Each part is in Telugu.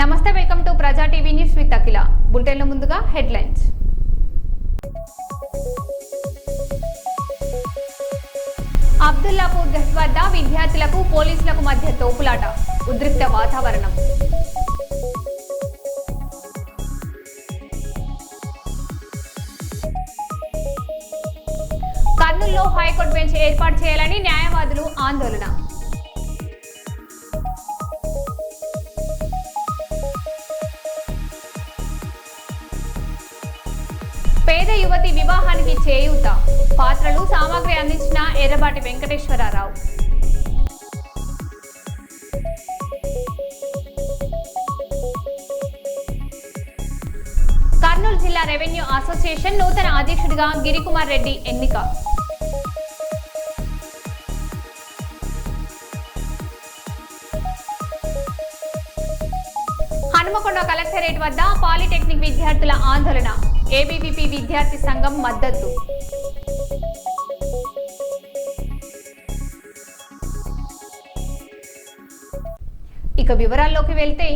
నమస్తే, వెల్కమ్ టు ప్రజా టీవీ న్యూస్ విత్ అఖిల. బులెటిన్ల ముందుగా హెడ్లైన్స్. అబ్దుల్లాపూర్ గెస్ట్ వద్ద విద్యార్థులకు పోలీసులకు మధ్య తోపులాట, ఉద్రిక్త వాతావరణం. కర్నూలులో హైకోర్టు బెంచ్ ఏర్పాటు చేయాలని న్యాయవాదులు ఆందోళన. పేద యువతి వివాహానికి చేయూత, పాత్రలు సామాగ్రి అందించిన ఎర్రబాటి వెంకటేశ్వరరావు. కర్నూలు జిల్లా రెవెన్యూ అసోసియేషన్ నూతన అధ్యక్షుడిగా గిరికుమార్ రెడ్డి ఎన్నిక. హనుమకొండ కలెక్టరేట్ వద్ద పాలిటెక్నిక్ విద్యార్థుల ఆందోళన, ఏబీవీపీ విద్యార్థి సంఘం మద్దతు. ఇక వివరాల్లోకి వెళ్తే,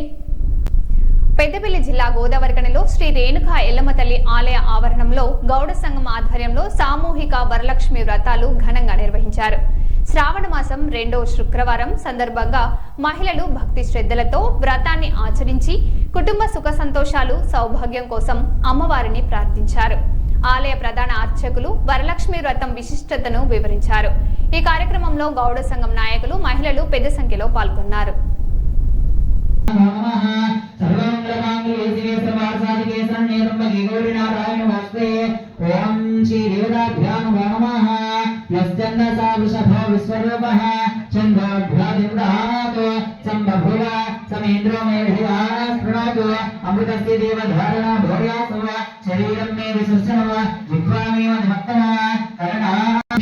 పెద్దపల్లి జిల్లా గోదావరిఖనిలో శ్రీ రేణుకా ఎల్లమ్మ తల్లి ఆలయ ఆవరణంలో గౌడ సంఘం ఆధ్వర్యంలో సామూహిక వరలక్ష్మి వ్రతాలు ఘనంగా నిర్వహించారు. శ్రావణ మాసం 2వ శుక్రవారం సందర్భంగా మహిళలు భక్తి శ్రద్ధలతో వ్రతాన్ని ఆచరించి కుటుంబ సుఖ సంతోషాలు సౌభాగ్యం కోసం అమ్మవారిని ప్రార్థించారు. ఆలయ ప్రధాన అర్చకులు వరలక్ష్మి వ్రతం విశిష్టతను వివరించారు. ఈ కార్యక్రమంలో గౌడ సంఘం నాయకులు, మహిళలు పెద్ద సంఖ్యలో పాల్గొన్నారు.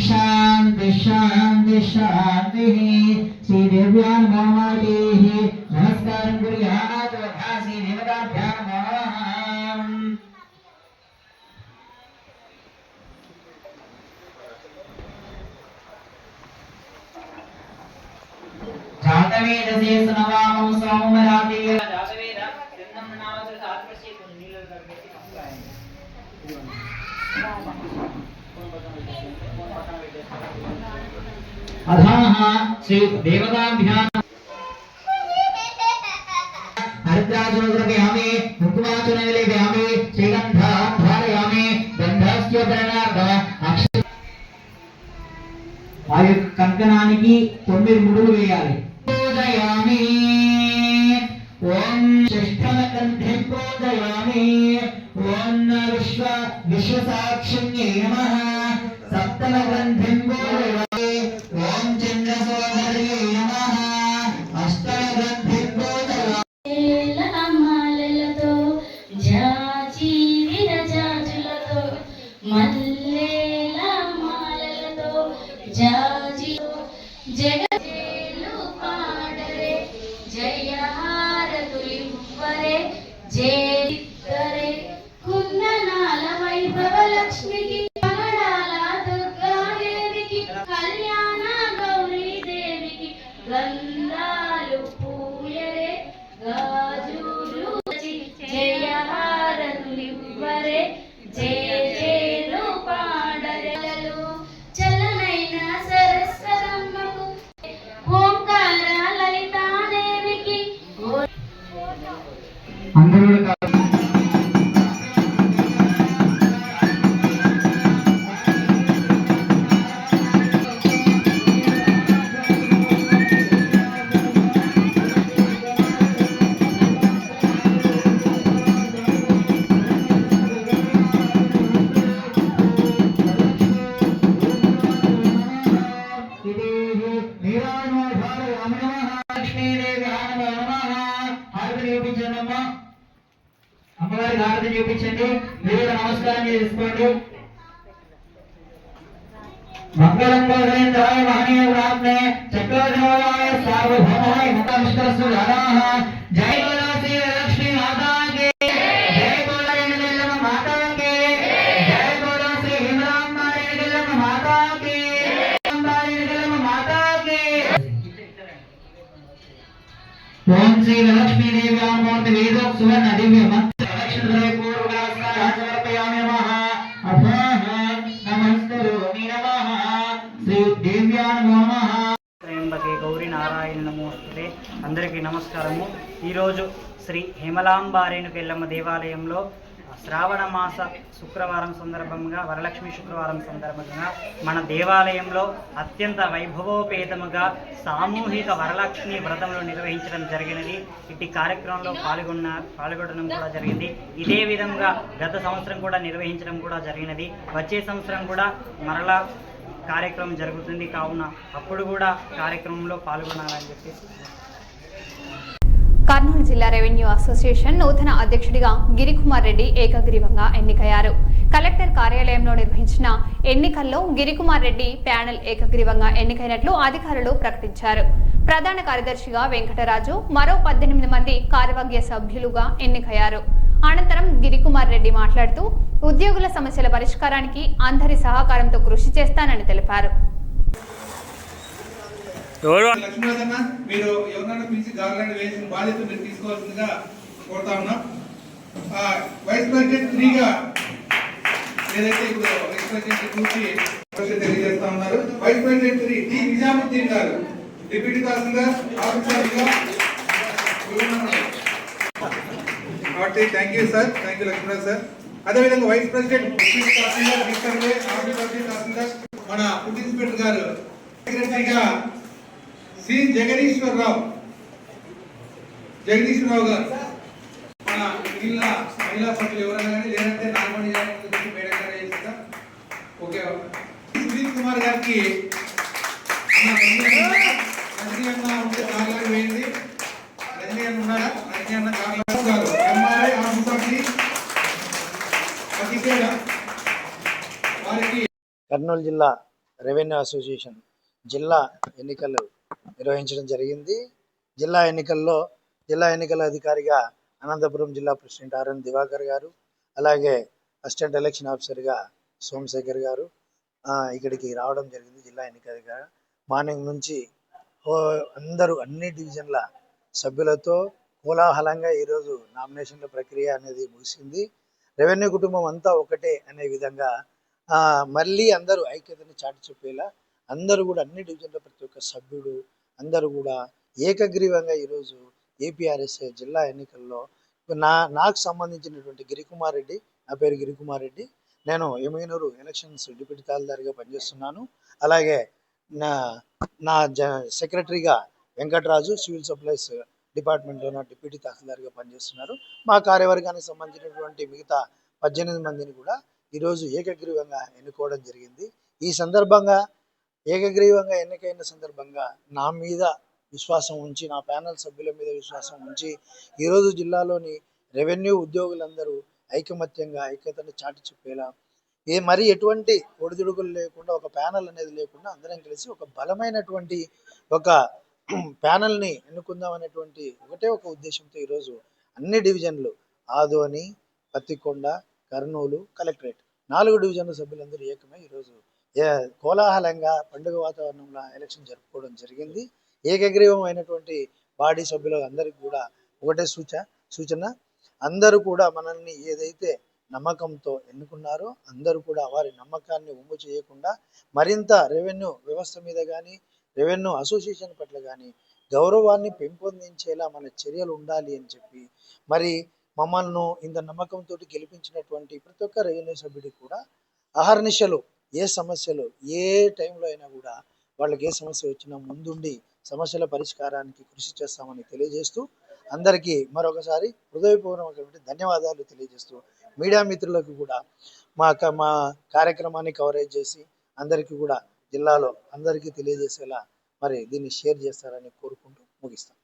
शांति शांति शांति श्रीदेव्यां नमः नमस्कार कुर्यात् श्री देवताभ्यां नमः। जातवेदसे सुनवामो सोमराते जातवेद चंदन नामस्य सात्वस्य नील करके अधाः श्री देवताभ्यां हरिद्राचोद्रकयामि मुक्तवाचनविलेपयामि श्रीगन्धां धारयामि गन्धस्य प्रणाद अक्षर ఆ యొక్క కంకణానికి 9 ముడులు వేయాలి. పూజయామి ఓం షష్ఠమకంఠే పూజయామి ఓం విశ్వసాక్షిణ్యే నమః సప్తమ గ్రంథిం పూజయామి ఓం చంద్రసోదర్యే నమః అష్టమ గ్రంథిం పూజయామి లమాలలతో జాజి విరజాజులతో మల్లెల మాలలతో జాజి జగజేలు పాడరే జయహారతులివ్వరే జయరే కుందనాల వైభవ లక్ష్మికి కమలాల దుర్గాదేవికి కళ్యాణ గౌరీ దేవికి గంధాలు పూయరే గాజులు జయహారతులివ్వరే జయ జయలు పాడరెలు చల్లనైన సరస్వతమ్మకు ఓంకార లలితాదేవికి అందరూ అమ్మవారి హారతి చూపించండి. మీరు నమస్కారం చేసుకోండి. మంగళం గోవిందాయ మహనీయాత్మే చక్రధరాయ సార్వభౌమాయ నమస్కరస్తు రాధాః. జై బోలో శ్రీ లక్ష్మీ మాతాకి జై బోలో రేణుకెల్లమ్మ మాతాకి జై బోలో శ్రీ హిమరాంబ రేణుకెల్లమ్మ మాతాకి రేణుకెల్లమ్మ మాతాకి ఓం శ్రీ లక్ష్మీ దేవ్యాం वेदोक्त सुवर्ण दिव्य मंत्र दक्षिणद्वये पूर्व नमस्कारः समर्पयामि नमः अथः नमस्करोमि नमः श्री देव्याय नमः త్రయంబకే గౌరీ నారాయణ నమోస్తుతే. అందరికీ నమస్కారము. ఈరోజు శ్రీ హేమలాంబారేణుక ఎల్లమ్మ దేవాలయంలో శ్రావణ మాస శుక్రవారం సందర్భంగా వరలక్ష్మి శుక్రవారం సందర్భంగా మన దేవాలయంలో అత్యంత వైభవోపేతముగా సామూహిక వరలక్ష్మి వ్రతంలో నిర్వహించడం జరిగినది. ఇట్టి కార్యక్రమంలో పాల్గొనడం కూడా జరిగింది. ఇదే విధంగా గత సంవత్సరం కూడా నిర్వహించడం కూడా జరిగినది. వచ్చే సంవత్సరం కూడా మరలా కార్యక్రమం జరుగుతుంది. కావున అప్పుడు కూడా కార్యక్రమంలో పాల్గొనాలని చెప్పేసి. కర్నూలు జిల్లా రెవెన్యూ అసోసియేషన్ నూతన అధ్యక్షుడిగా గిరికుమార్ రెడ్డి ఏకగ్రీవంగా ఎన్నికయ్యారు. కలెక్టర్ కార్యాలయంలో నిర్వహించిన ఎన్నికల్లో గిరికుమార్ రెడ్డి ప్యానెల్ ఏకగ్రీవంగా ఎన్నికైనట్లు అధికారులు ప్రకటించారు. ప్రధాన కార్యదర్శిగా వెంకటరాజు, మరో 18 మంది కార్యవర్గ సభ్యులుగా ఎన్నికయ్యారు. అనంతరం గిరికుమార్ రెడ్డి మాట్లాడుతూ ఉద్యోగుల సమస్యల పరిష్కారానికి అందరి సహకారంతో కృషి చేస్తానని తెలిపారు. లక్ష్మీనాథన్న మీరు ఎవరైనా పిలిచి గార్లాండ్ వేసిన బాధ్యత మీరు తీసుకోవాల్సిందిగా కోరుతా ఉన్నాం. వైస్ ప్రెసిడెంట్ 3 గా ఏదైతే ఇప్పుడు వైస్ ప్రెసిడెంట్ 2 కి తెలియజేస్తా ఉన్నారు. వైస్ ప్రెసిడెంట్ 3 డి నిజాముద్దీన్ గారు డిప్యూటీ తహసీల్దార్ ఆఫీసర్గా కాబట్టి thank you sir, thank you Lakshminath sir. అదేవిధంగా వైస్ ప్రెసిడెంట్ డిప్యూటీ తహసీల్దార్ తహసీల్దార్ మన ఫుడ్ ఇన్స్పెక్టర్ గారు సెక్రటరీగా శ్రీ జగదీశ్వరరావు గారు. మన మిగిలిన మహిళా సభ్యులు ఎవరైనా కానీ లేదంటే నాగమణి మేడం గారు చేస్తా. ఓకే, సునీల్ కుమార్ గారికి రజనీ అన్న ఉంటే కార్లాగా వేయండి. రజనీ అన్న ఉన్నారా? రజనీ అన్న కార్లాగా గారు ఎంఆర్ఐ ఆఫీసర్ని వారికి కర్నూలు జిల్లా రెవెన్యూ అసోసియేషన్ జిల్లా ఎన్నికలు నిర్వహించడం జరిగింది. జిల్లా ఎన్నికల అధికారిగా అనంతపురం జిల్లా ప్రెసిడెంట్ ఆర్ఎన్ దివాకర్ గారు, అలాగే అసిస్టెంట్ ఎలక్షన్ ఆఫీసర్గా సోమశేఖర్ గారు ఇక్కడికి రావడం జరిగింది. జిల్లా ఎన్నికల అధికారి మార్నింగ్ నుంచి అందరూ అన్ని డివిజన్ల సభ్యులతో కోలాహలంగా ఈరోజు నామినేషన్ల ప్రక్రియ అనేది ముగిసింది. రెవెన్యూ కుటుంబం అంతా ఒకటే అనే విధంగా మళ్ళీ అందరూ ఐక్యతని చాటి చెప్పేలా అందరూ కూడా అన్ని డివిజన్ల ప్రతి ఒక్క సభ్యుడు అందరూ కూడా ఏకగ్రీవంగా ఈరోజు ఏపీఆర్ఎస్ఏ జిల్లా ఎన్నికల్లో నాకు సంబంధించినటువంటి గిరికుమార్ రెడ్డి, నా పేరు గిరికుమార్ రెడ్డి, నేను ఎమ్మిగనూరు ఎలక్షన్స్ డిప్యూటీ తహసీల్దార్గా పనిచేస్తున్నాను. అలాగే నా సెక్రటరీగా వెంకటరాజు సివిల్ సప్లైస్ డిపార్ట్మెంట్లో నా డిప్యూటీ తహసీల్దార్గా పనిచేస్తున్నారు. మా కార్యవర్గానికి సంబంధించినటువంటి మిగతా 18 మందిని కూడా ఈరోజు ఏకగ్రీవంగా ఎన్నుకోవడం జరిగింది. ఈ సందర్భంగా ఏకగ్రీవంగా ఎన్నికైన సందర్భంగా నా మీద విశ్వాసం ఉంచి, నా ప్యానెల్ సభ్యుల మీద విశ్వాసం ఉంచి ఈరోజు జిల్లాలోని రెవెన్యూ ఉద్యోగులందరూ ఐకమత్యంగా ఐక్యతను చాటి చెప్పేలా మరి ఎటువంటి ఒడిదుడుకులు లేకుండా ఒక ప్యానెల్ అనేది లేకుండా అందరం కలిసి ఒక బలమైనటువంటి ఒక ప్యానెల్ని ఎన్నుకుందాం అనేటువంటి ఒకటే ఒక ఉద్దేశంతో ఈరోజు అన్ని డివిజన్లు ఆదోని, పత్తికొండ, కర్నూలు, కలెక్టరేట్ 4 డివిజన్ల సభ్యులందరూ ఏకమై ఈరోజు కోలాహలంగా పండుగ వాతావరణంలో ఎలక్షన్ జరుపుకోవడం జరిగింది. ఏకగ్రీవం అయినటువంటి బాడీ సభ్యులు అందరికీ కూడా ఒకటే సూచన అందరూ కూడా మనల్ని ఏదైతే నమ్మకంతో ఎన్నుకున్నారో అందరూ కూడా వారి నమ్మకాన్ని ఒమ్ము చేయకుండా మరింత రెవెన్యూ వ్యవస్థ మీద కానీ రెవెన్యూ అసోసియేషన్ పట్ల కానీ గౌరవాన్ని పెంపొందించేలా మన చర్యలు ఉండాలి అని చెప్పి మరి మమ్మల్ని ఇంత నమ్మకంతో గెలిపించినటువంటి ప్రతి ఒక్క రెవెన్యూ సభ్యుడికి కూడా అహర్నిశలు ఏ సమస్యలు ఏ టైంలో అయినా కూడా వాళ్ళకి ఏ సమస్య వచ్చినా ముందుండి సమస్యల పరిష్కారానికి కృషి చేస్తామని తెలియజేస్తూ అందరికీ మరొకసారి హృదయపూర్వకమైన ధన్యవాదాలు తెలియజేస్తూ మీడియా మిత్రులకు కూడా మా కార్యక్రమాన్ని కవరేజ్ చేసి అందరికీ కూడా జిల్లాలో అందరికీ తెలియజేసేలా మరి దీన్ని షేర్ చేస్తారని కోరుకుంటూ ముగిస్తాం.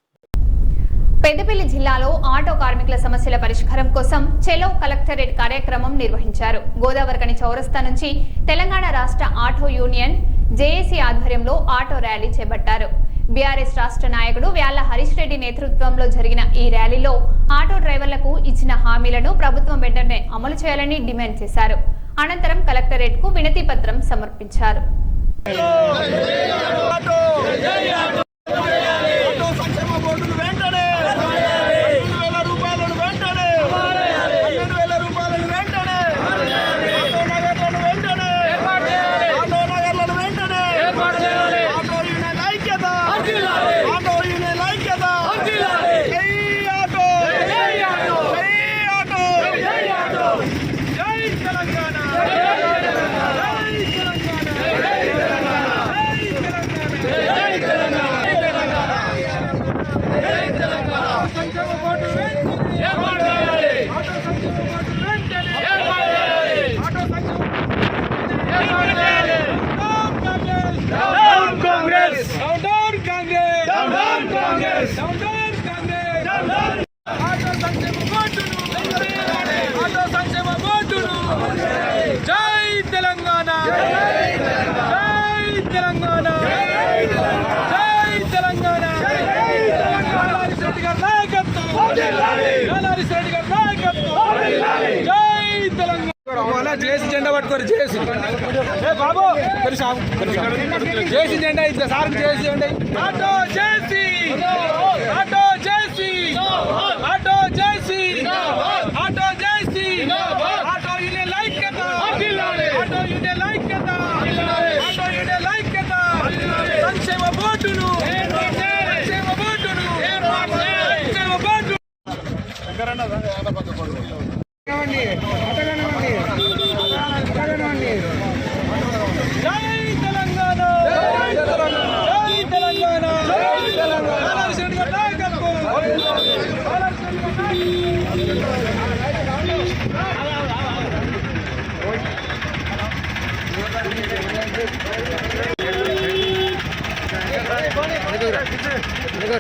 పెద్దపల్లి జిల్లాలో ఆటో కార్మికుల సమస్యల పరిష్కారం కోసం చెలో కలెక్టరేట్ కార్యక్రమం నిర్వహించారు. గోదావరికని చౌరస్తా నుంచి తెలంగాణ రాష్ట్ర ఆటో యూనియన్ జేఏసీ ఆధ్వర్యంలో ఆటో ర్యాలీ చేపట్టారు. బీఆర్ఎస్ రాష్ట్ర నాయకుడు వ్యాళ్ల హరీష్ రెడ్డి నేతృత్వంలో జరిగిన ఈ ర్యాలీలో ఆటో డ్రైవర్లకు ఇచ్చిన హామీలను ప్రభుత్వం వెంటనే అమలు చేయాలని డిమాండ్ చేశారు. అనంతరం కలెక్టరేట్ కు వినతి పత్రం సమర్పించారు. సంక్షేమ బోర్డులు వెంటనే 2,000 రూపాయలు ఆటో సంక్షేమ బోర్డును ఆటో సంక్షేమ బోర్డును జై తెలంగాణ జై తెలంగాణ జై తెలంగాణ నల్లారి రెడ్డి గారి నాయకత్వం నల్లారి రెడ్డి గారి నాయకత్వం జై తెలంగాణ జేసీ జెండా పట్టుకోరు జేసీ బాబు జేసీ జెండా ఇట్లా సార్ జేసీ జెండా ఆటో జేసీ ఆటో జేసీ ఆటో జేసీ ఆటో జేసీ ఆటో యూనియన్ ఐక్యత ఆటో యూనియన్ ఐక్యత ఆటో యూనియన్ ఐక్యత సంక్షేమ బోర్డును సంక్షేమ బోర్డును సంక్షేమ బోర్డు జై తెలంగాణ జై తెలంగాణ జై తెలంగాణ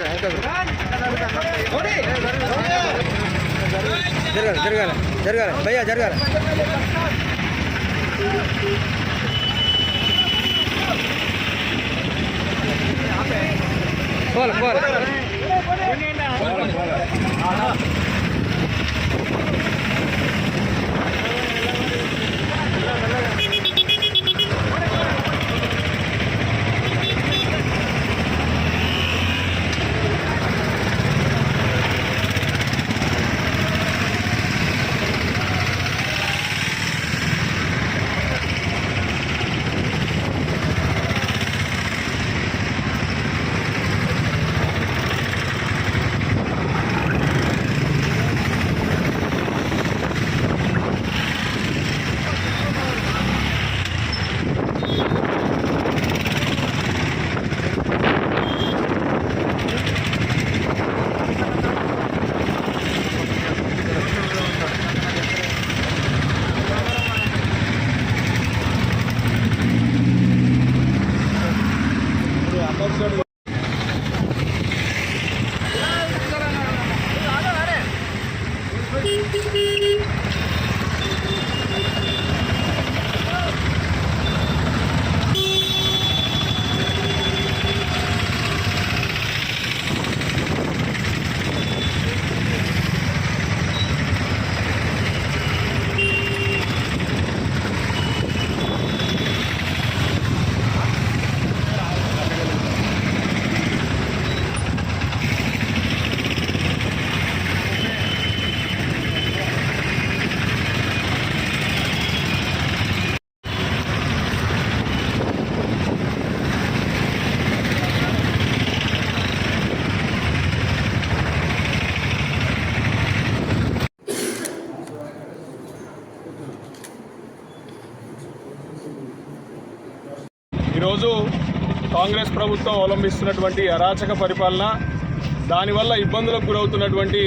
నాయకత్వం జరగాలి భయ్యా జరగాలి పోవాలి ఈరోజు కాంగ్రెస్ ప్రభుత్వం అవలంబిస్తున్నటువంటి అరాచక పరిపాలన, దానివల్ల ఇబ్బందులకు గురవుతున్నటువంటి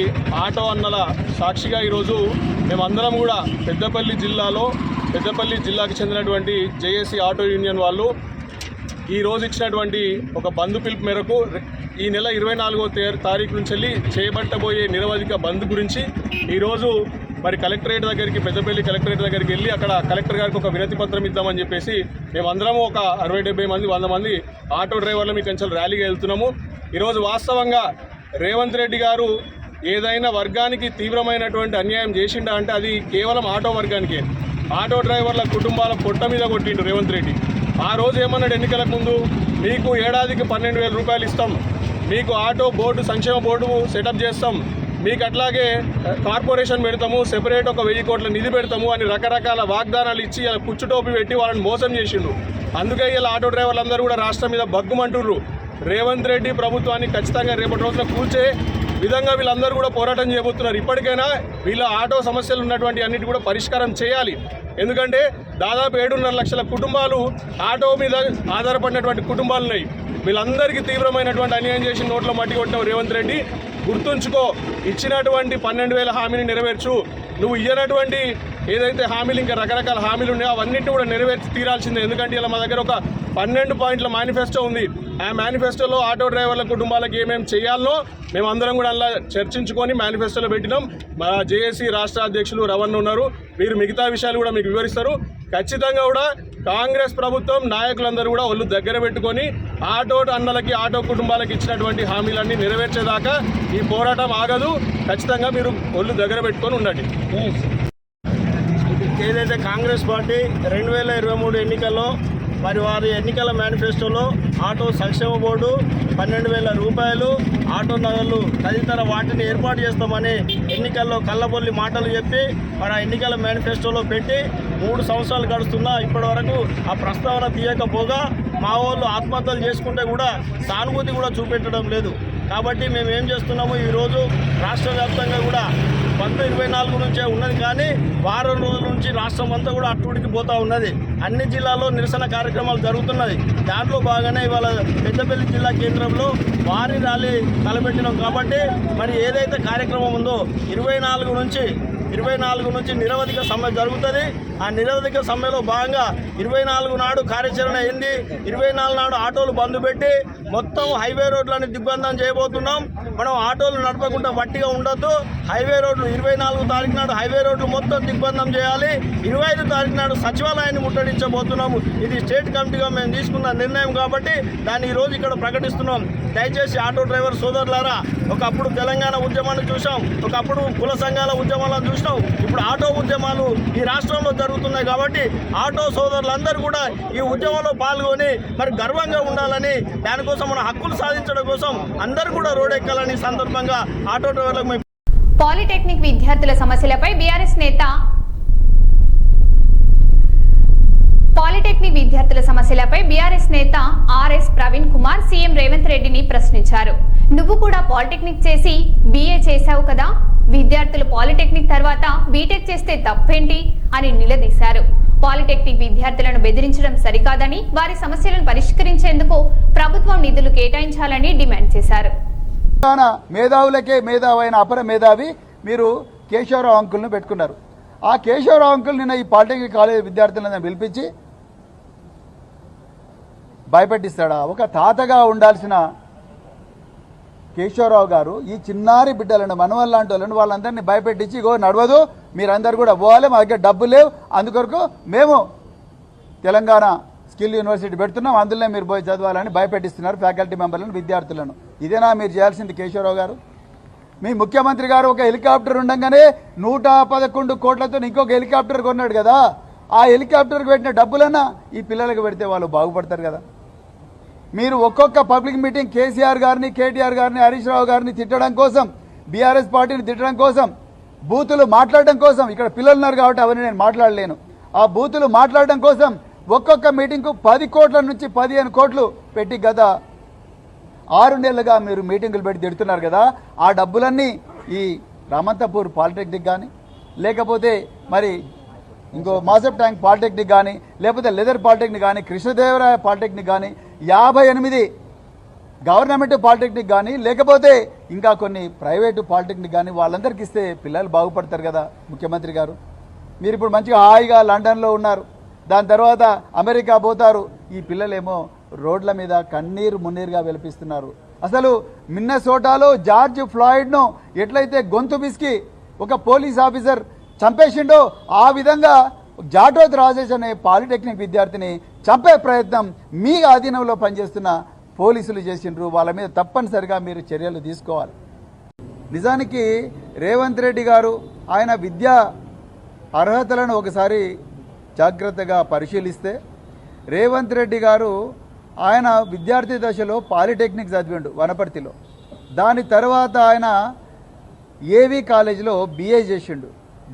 ఆటో అన్నల సాక్షిగా ఈరోజు మేమందరం కూడా పెద్దపల్లి జిల్లాకి చెందినటువంటి జేఏసీ ఆటో యూనియన్ వాళ్ళు ఈరోజు ఇచ్చినటువంటి ఒక బంద్ పిలుపు మేరకు ఈ నెల 24వ తారీఖు నుంచి వెళ్ళి చేపట్టబోయే నిరవధిక బంద్ గురించి ఈరోజు మరి కలెక్టరేట్ దగ్గరికి, పెద్దపల్లి కలెక్టరేట్ దగ్గరికి వెళ్ళి అక్కడ కలెక్టర్ గారికి ఒక వినతి పత్రం ఇద్దామని చెప్పేసి మేమందరము ఒక 60-70 మంది 100 మంది ఆటో డ్రైవర్లు మీ కంచెలు ర్యాలీగా వెళ్తున్నాము. ఈరోజు వాస్తవంగా రేవంత్ రెడ్డి గారు ఏదైనా వర్గానికి తీవ్రమైనటువంటి అన్యాయం చేసిండా అంటే అది కేవలం ఆటో వర్గానికే. ఆటో డ్రైవర్ల కుటుంబాల పొట్ట మీద కొట్టిండు రేవంత్ రెడ్డి. ఆ రోజు ఏమన్నాడు ఎన్నికలకు ముందు, మీకు ఏడాదికి 12,000 రూపాయలు ఇస్తాం, మీకు ఆటో బోర్డు సంక్షేమ బోర్డు సెటప్ చేస్తాం, మీకు అట్లాగే కార్పొరేషన్ పెడతాము, సెపరేట్ ఒక 1000 కోట్ల నిధి పెడతాము అని రకరకాల వాగ్దానాలు ఇచ్చి ఇలా కుచ్చుటోపి పెట్టి వాళ్ళని మోసం చేసిండు. అందుకే ఇలా ఆటో డ్రైవర్లందరూ కూడా రాష్ట్రం మీద బగ్గుమంటుర్రు. రేవంత్ రెడ్డి ప్రభుత్వాన్ని ఖచ్చితంగా రేపటి రోజున కూల్చే విధంగా వీళ్ళందరూ కూడా పోరాటం చేయబోతున్నారు. ఇప్పటికైనా వీళ్ళ ఆటో సమస్యలు ఉన్నటువంటి అన్నిటి కూడా పరిష్కారం చేయాలి. ఎందుకంటే దాదాపు 7.5 లక్షల కుటుంబాలు ఆటో మీద ఆధారపడినటువంటి కుటుంబాలు ఉన్నాయి. వీళ్ళందరికీ తీవ్రమైనటువంటి అన్యాయం చేసి నోట్లో మట్టి కొట్టిన రేవంత్ రెడ్డి, గుర్తుంచుకో, ఇచ్చినటువంటి 12,000 హామీని నెరవేర్చు. నువ్వు ఇయ్యనటువంటి ఏదైతే హామీలు ఇంకా రకరకాల హామీలు ఉన్నాయో అవన్నింటినీ కూడా నెరవేర్చి తీరాల్సిందే. ఎందుకంటే ఇలా మా దగ్గర ఒక 12 పాయింట్ల మేనిఫెస్టో ఉంది. ఆ మేనిఫెస్టోలో ఆటో డ్రైవర్ల కుటుంబాలకు ఏమేమి చేయాలనో మేమందరం కూడా అలా చర్చించుకొని మేనిఫెస్టోలో పెట్టినాం. మా జేఏసీ రాష్ట్ర అధ్యక్షులు రవణ్ ఉన్నారు, వీరు మిగతా విషయాలు కూడా మీకు వివరిస్తారు. ఖచ్చితంగా కూడా కాంగ్రెస్ ప్రభుత్వం నాయకులందరూ కూడా ఒళ్ళు దగ్గర పెట్టుకొని ఆటో అన్నలకి ఆటో కుటుంబాలకు ఇచ్చినటువంటి హామీలన్నీ నెరవేర్చేదాకా ఈ పోరాటం ఆగదు. ఖచ్చితంగా మీరు ఒళ్ళు దగ్గర పెట్టుకొని ఉండండి. ఏదైతే కాంగ్రెస్ పార్టీ 2023 ఎన్నికల్లో మరి వారి ఎన్నికల మేనిఫెస్టోలో ఆటో సంక్షేమ బోర్డు 12,000 రూపాయలు, ఆటో నగలు తదితర వాటిని ఏర్పాటు చేస్తామని ఎన్నికల్లో కళ్ళబొల్లి మాటలు చెప్పి మరి ఆ ఎన్నికల మేనిఫెస్టోలో పెట్టి 3 సంవత్సరాలు గడుస్తున్నా ఇప్పటి వరకు ఆ ప్రస్తావన తీయకపోగా మా వాళ్ళు ఆత్మహత్యలు చేసుకుంటే కూడా సానుభూతి కూడా చూపెట్టడం లేదు. కాబట్టి మేము ఏం చేస్తున్నాము, ఈరోజు రాష్ట్ర వ్యాప్తంగా కూడా 24 నుంచే ఉన్నది, కానీ వారం రోజుల నుంచి రాష్ట్రం అంతా కూడా అట్టుడికి పోతూ ఉన్నది. అన్ని జిల్లాల్లో నిరసన కార్యక్రమాలు జరుగుతున్నది. దాంట్లో భాగంగానే ఇవాళ పెద్దపల్లి జిల్లా కేంద్రంలో భారీ ర్యాలీ తలపెట్టినాం. కాబట్టి మరి ఏదైతే కార్యక్రమం ఉందో 24 నుంచి నిరవధిక సమ్మె జరుగుతుంది. ఆ నిరవధిక సమ్మెలో భాగంగా 24 నాడు కార్యాచరణ అయింది. 24 నాడు ఆటోలు బంద్ పెట్టి మొత్తం హైవే రోడ్లని దిగ్బంధం చేయబోతున్నాం. మనం ఆటోలు నడపకుండా వట్టిగా ఉండొద్దు. హైవే రోడ్లు 24 తారీఖు నాడు హైవే రోడ్లు మొత్తం దిగ్బంధం చేయాలి. 25 తారీఖు నాడు సచివాలయాన్ని ముట్టడించబోతున్నాము. ఇది స్టేట్ కమిటీగా మేము తీసుకున్న నిర్ణయం కాబట్టి దాన్ని ఈరోజు ఇక్కడ ప్రకటిస్తున్నాం. దయచేసి ఆటో డ్రైవర్ సోదరులారా, ఒకప్పుడు తెలంగాణ ఉద్యమాన్ని చూసాం, ఒకప్పుడు కుల సంఘాల ఉద్యమాలను చూసాం, ఇప్పుడు ఆటో ఉద్యమాలు ఈ రాష్ట్రంలో జరుగుతున్నాయి. కాబట్టి ఆటో సోదరులందరూ కూడా ఈ ఉద్యమంలో పాల్గొని మరి గర్వంగా ఉండాలని, దానికోసం మన హక్కులు సాధించడం కోసం అందరూ కూడా రోడ్డెక్కాలని సందర్భంగా ఆటో డ్రైవర్లకు పాలిటెక్నిక్ విద్యార్థుల సమస్యలపై బీఆర్ఎస్ నేత ఆర్ఎస్ ప్రవీణ్ కుమార్ సీఎం రేవంత్ రెడ్డిని ప్రశ్నించారు. నువ్వు కూడా పాలిటెక్నిక్ చేసి బీఏ చేశావు కదా, విద్యార్థులు పాలిటెక్నిక్ తర్వాత బీటెక్ చేస్తే తప్పేంటి అని నిలదీశారు. పాలిటెక్నిక్ విద్యార్థులను బెదిరించడం సరికాదని, వారి సమస్యలను పరిష్కరించేందుకు ప్రభుత్వం నిధులు కేటాయించాలని డిమాండ్ చేశారు. మేధావులకే మేధావైన అపర మేధావి మీరు కేశవరావు అంకుల్ను పెట్టుకున్నారు. ఆ కేశవరావు అంకుల్ నిన్న ఈ పాలిటెక్నిక్ కాలేజ్ విద్యార్థులను పిలిపించి భయపెట్టిస్తాడా? ఒక తాతగా ఉండాల్సిన కేశవరావు గారు ఈ చిన్నారి బిడ్డలను, మనవల్ లాంటి వాళ్ళని, వాళ్ళందరినీ భయపెట్టించి ఇగో నడవదు, మీరందరూ కూడా పోవాలి, మా దగ్గర డబ్బు లేవు, అందుకొరకు మేము తెలంగాణ స్కిల్ యూనివర్సిటీ పెడుతున్నాం, అందులో మీరు పోయి చదవాలని భయపెట్టిస్తున్నారు ఫ్యాకల్టీ మెంబర్లను, విద్యార్థులను. ఇదేనా మీరు చేయాల్సింది కేశవరావు గారు? మీ ముఖ్యమంత్రి గారు ఒక హెలికాప్టర్ ఉండగానే 111 కోట్లతో ఇంకొక హెలికాప్టర్ కొన్నాడు కదా, ఆ హెలికాప్టర్కి పెట్టిన డబ్బులన్నా ఈ పిల్లలకు పెడితే వాళ్ళు బాగుపడతారు కదా. మీరు ఒక్కొక్క పబ్లిక్ మీటింగ్ కేసీఆర్ గారిని, కేటీఆర్ గారిని, హరీష్ రావు గారిని తిట్టడం కోసం, బీఆర్ఎస్ పార్టీని తిట్టడం కోసం, బూతులు మాట్లాడడం కోసం, ఇక్కడ పిల్లలు ఉన్నారు కాబట్టి అవన్నీ నేను మాట్లాడలేను, ఆ బూతులు మాట్లాడడం కోసం ఒక్కొక్క మీటింగ్కు 10 కోట్ల నుంచి 15 కోట్లు పెట్టి గత 6 నెలలుగా మీరు మీటింగులు పెట్టి తిడుతున్నారు కదా. ఆ డబ్బులన్నీ ఈ రామంతపూర్ పాలిటెక్నిక్ కానీ, లేకపోతే మరి ఇంకో మాసప్ ట్యాంక్ పాలిటెక్నిక్ కానీ, లేకపోతే లెదర్ పాలిటెక్నిక్ కానీ, కృష్ణదేవరాయ పాలిటెక్నిక్ కానీ, 58 గవర్నమెంట్ పాలిటెక్నిక్ కానీ, లేకపోతే ఇంకా కొన్ని ప్రైవేటు పాలిటెక్నిక్ కానీ వాళ్ళందరికీ ఇస్తే పిల్లలు బాగుపడతారు కదా ముఖ్యమంత్రి గారు. మీరు ఇప్పుడు మంచిగా హాయిగా లండన్లో ఉన్నారు, దాని తర్వాత అమెరికా పోతారు, ఈ పిల్లలేమో రోడ్ల మీద కన్నీరు మున్నీరుగా వెలిపిస్తున్నారు. అసలు మిన్నసోటాలో జార్జ్ ఫ్లాయిడ్ను ఎట్లయితే గొంతు బిస్కి ఒక పోలీస్ ఆఫీసర్ చంపేసిండో ఆ విధంగా జాటోత్ రాజేష్ అనే పాలిటెక్నిక్ విద్యార్థిని చంపే ప్రయత్నం మీ ఆధీనంలో పనిచేస్తున్న పోలీసులు చేసిండ్రు. వాళ్ళ మీద తప్పనిసరిగా మీరు చర్యలు తీసుకోవాలి. నిజానికి రేవంత్ రెడ్డి గారు ఆయన విద్యా అర్హతలను ఒకసారి జాగ్రత్తగా పరిశీలిస్తే, రేవంత్ రెడ్డి గారు ఆయన విద్యార్థి దశలో పాలిటెక్నిక్ చదివిండు వనపర్తిలో, దాని తర్వాత ఆయన ఏవి కాలేజీలో బిఏ చేసిండు,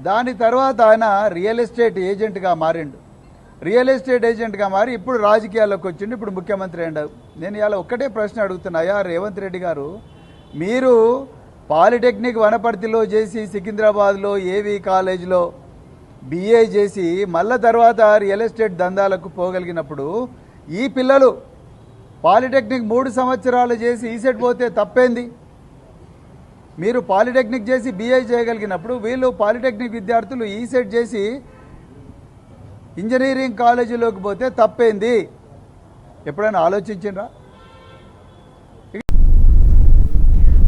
దాని తర్వాత ఆయన రియల్ ఎస్టేట్ ఏజెంట్గా మారిండు, రియల్ ఎస్టేట్ ఏజెంట్గా మారి ఇప్పుడు రాజకీయాల్లోకి వచ్చిండు, ఇప్పుడు ముఖ్యమంత్రి అయ్యాడు. నేను ఇలా ఒక్కటే ప్రశ్న అడుగుతున్నాయా రేవంత్ రెడ్డి గారు, మీరు పాలిటెక్నిక్ వనపర్తిలో చేసి సికింద్రాబాద్లో ఏవి కాలేజీలో బిఏ చేసి మళ్ళా తర్వాత రియల్ ఎస్టేట్ దందాలకు పోగలిగినప్పుడు ఈ పిల్లలు పాలిటెక్నిక్ 3 సంవత్సరాలు చేసి ఈసెట్ పోతే తప్పేంది? మీరు పాలిటెక్నిక్ చేసి బీఐ చేయగలిగినప్పుడు వీళ్ళు పాలిటెక్నిక్ విద్యార్థులు ఈసెట్ చేసి ఇంజనీరింగ్ కాలేజీలోకి పోతే తప్పేంది? ఎప్పుడైనా ఆలోచించిండ్రా?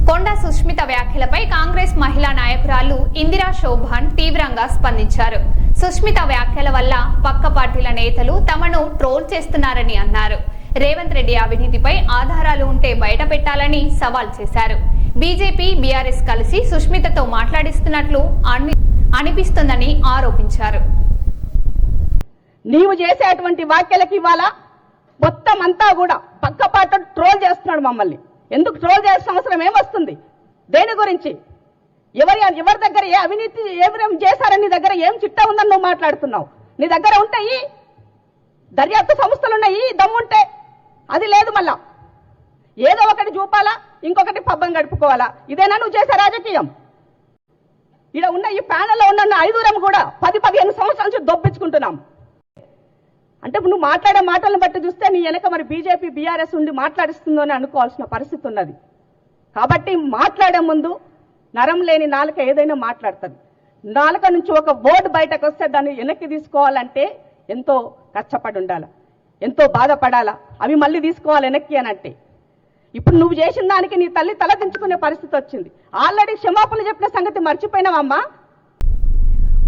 కొండా సుష్మిత వ్యాఖ్యలపై కాంగ్రెస్ మహిళా నాయకురాలు ఇందిరా శోభాన్ తీవ్రంగా స్పందించారు. సుష్మిత వ్యాఖ్యల వల్ల పక్క పార్టీల నేతలు తమను ట్రోల్ చేస్తున్నారని అన్నారు. రేవంత్ రెడ్డి అవినీతిపై ఆధారాలు ఉంటే బయట పెట్టాలని సవాల్ చేశారు. బీజేపీ బీఆర్ఎస్ కలిసి సుష్మితతో మాట్లాడిస్తున్నట్లు అనిపిస్తుందని ఆరోపించారు. నీవు చేసేటువంటి వ్యాఖ్యలకి ఇవాళ మొత్తం అంతా కూడా పక్క పార్టీ ట్రోల్ చేస్తున్నాడు మమ్మల్ని. ఎందుకు ట్రోల్ చేయాల్సిన అవసరం ఏమొస్తుంది? దేని గురించి? ఎవరి దగ్గర ఏ అవినీతి ఏం చేశారని నీ దగ్గర ఏం చిట్టా ఉందని నువ్వు మాట్లాడుతున్నావు? నీ దగ్గర ఉంటాయి, దర్యాప్తు సంస్థలు ఉన్నాయి, దమ్ముంటే. అది లేదు. మళ్ళా ఏదో ఒకటి చూపాలా, ఇంకొకటి పబ్బం గడుపుకోవాలా? ఇదేనా నువ్వు చేసే రాజకీయం? ఇక్కడ ఉన్న ఈ ప్యానెల్లో ఉన్న 5 కూడా 10-15 సంవత్సరాల నుంచి దొప్పించుకుంటున్నాం. అంటే నువ్వు మాట్లాడే మాటలను బట్టి చూస్తే నీ వెనక మరి బీజేపీ బీఆర్ఎస్ ఉండి మాట్లాడిస్తుందో అని అనుకోవాల్సిన పరిస్థితి ఉన్నది. కాబట్టి మాట్లాడే ముందు నరం లేని నాలుక ఏదైనా మాట్లాడుతుంది. నాలుక నుంచి ఒక వర్డ్ బయటకు వస్తే దాన్ని వెనక్కి తీసుకోవాలంటే ఎంతో కష్టపడి ఉండాలి, ఎంతో బాధపడాలా. అవి మళ్ళీ తీసుకోవాలి వెనక్కి అని అంటే ఇప్పుడు నువ్వు చేసిన దానికి నీ తల్లి తలదించుకునే పరిస్థితి వచ్చింది. ఆల్రెడీ క్షమాపణ చెప్పిన సంగతి మర్చిపోయినావమ్మా.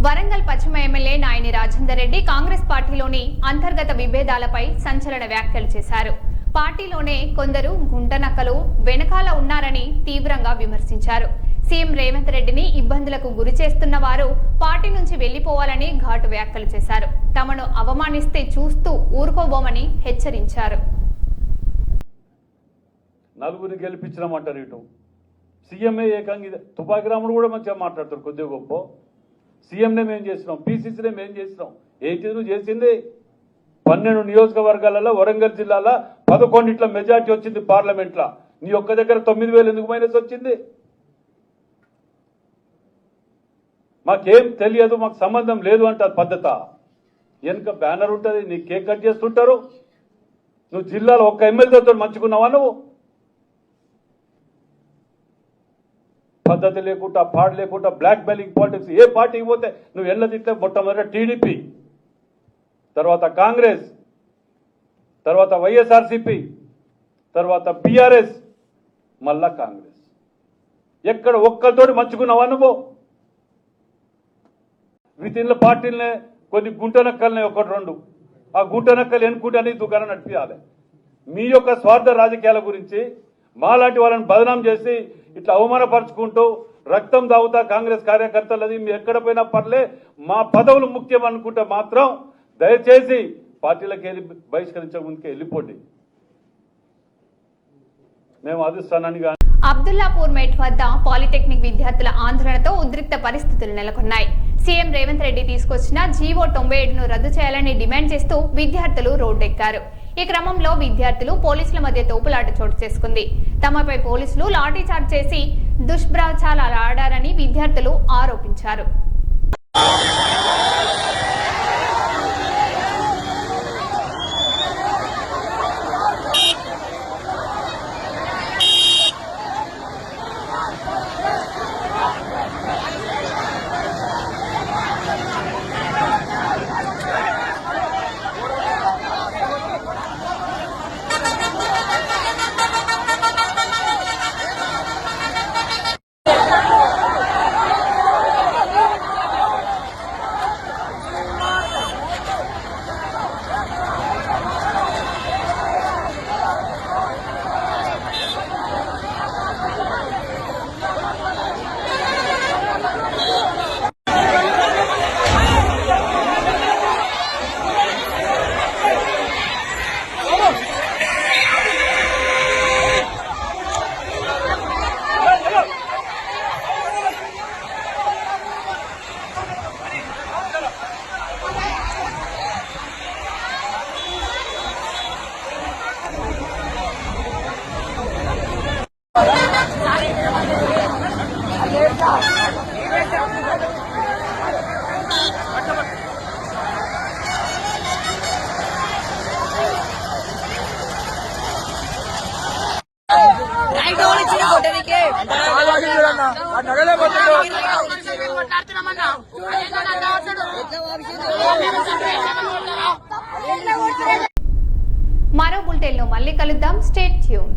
వరంగల్ పశ్చిమ ఎమ్మెల్యే నాయని రాజేందర్ రెడ్డి కాంగ్రెస్ పార్టీలోని అంతర్గత విభేదాలపై సంచలన వ్యాఖ్యలు చేశారు. పార్టీలోనే కొందరు గుంటనక్కలు వెనకాల ఉన్నారని తీవ్రంగా విమర్శించారు. సీఎం రేవంత్ రెడ్డిని ఇబ్బందులకు గురి చేస్తున్న వారు పార్టీ నుంచి వెళ్లిపోవాలని ఘాటు వ్యాఖ్యలు చేశారు. తమను అవమానిస్తే చూస్తూ ఊరుకోబోమని హెచ్చరించారు. నలుగురిని గెలిపించినామంటారు. ఇటు సీఎంఏ ఏకంగా తుపాకి రాముడు కూడా మంచిగా మాట్లాడతారు. కొద్దిగా గొప్ప సీఎంనే మేము చేసినాం, పీసీసీనే మేము చేసినాం. ఏంటి నువ్వు చేసింది? 12 నియోజకవర్గాలలో వరంగల్ జిల్లాలో 11 మెజార్టీ వచ్చింది పార్లమెంట్లో. నీ ఒక్క దగ్గర 9,000 ఎందుకు మైనస్ వచ్చింది? మాకేం తెలియదు, మాకు సంబంధం లేదు అంటారు. పద్ధత వెనుక బ్యానర్ ఉంటుంది, నీ కేక్ కట్ చేస్తుంటారు. నువ్వు జిల్లాలో ఒక్క ఎమ్మెల్యేతో మంచుకున్నావా? నువ్వు పద్ధతి లేకుండా, పాడు లేకుండా, బ్లాక్ మెయిలింగ్ పాలిటిక్స్. ఏ పార్టీకి పోతే నువ్వు ఎన్నదిస్తే మొట్టమొదటి టీడీపీ, తర్వాత కాంగ్రెస్, తర్వాత వైఎస్ఆర్సీపీ, తర్వాత బీఆర్ఎస్, మళ్ళా కాంగ్రెస్. ఎక్కడ ఒక్కరితోటి మంచుకున్నావా నువ్వు? వితిన్ల పార్టీలనే కొన్ని గుంటనక్కలనే 1-2 ఆ గుంటనక్కలు ఎన్నుకుంటే దుకాణం నడిపించాలి. మీ యొక్క స్వార్థ రాజకీయాల గురించి మాలాంటి వాళ్ళని బదనాం చేసి ఇట్లా అవమానపరుచుకుంటూ రక్తం దాగుతా కాంగ్రెస్ కార్యకర్తలది మీరు ఎక్కడ పోయినా పర్లే, మా పదవులు ముఖ్యం అనుకుంటే మాత్రం దయచేసి పార్టీలకు వెళ్ళి బహిష్కరించే ముందుకే వెళ్ళిపోండి. మేము అధిష్టానాన్ని కానీ అబ్దుల్లాపూర్ మెట్ వద్ద పాలిటెక్నిక్ విద్యార్థుల ఆందోళనతో ఉద్రిక్త పరిస్థితులు నెలకొన్నాయి. సీఎం రేవంత్ రెడ్డి తీసుకొచ్చిన జీవో 97ను రద్దు చేయాలని డిమాండ్ చేస్తూ విద్యార్థులు రోడ్డెక్కారు. ఈ క్రమంలో విద్యార్థులు పోలీసుల మధ్య తోపులాట చోటు చేసుకుంది. తమపై పోలీసులు లాఠీచార్జ్ చేసి దుష్ప్రచారాలు ఆడారని విద్యార్థులు ఆరోపించారు. మరో బులెటిన్లో మళ్ళీ కలుద్దాం. Stay tune.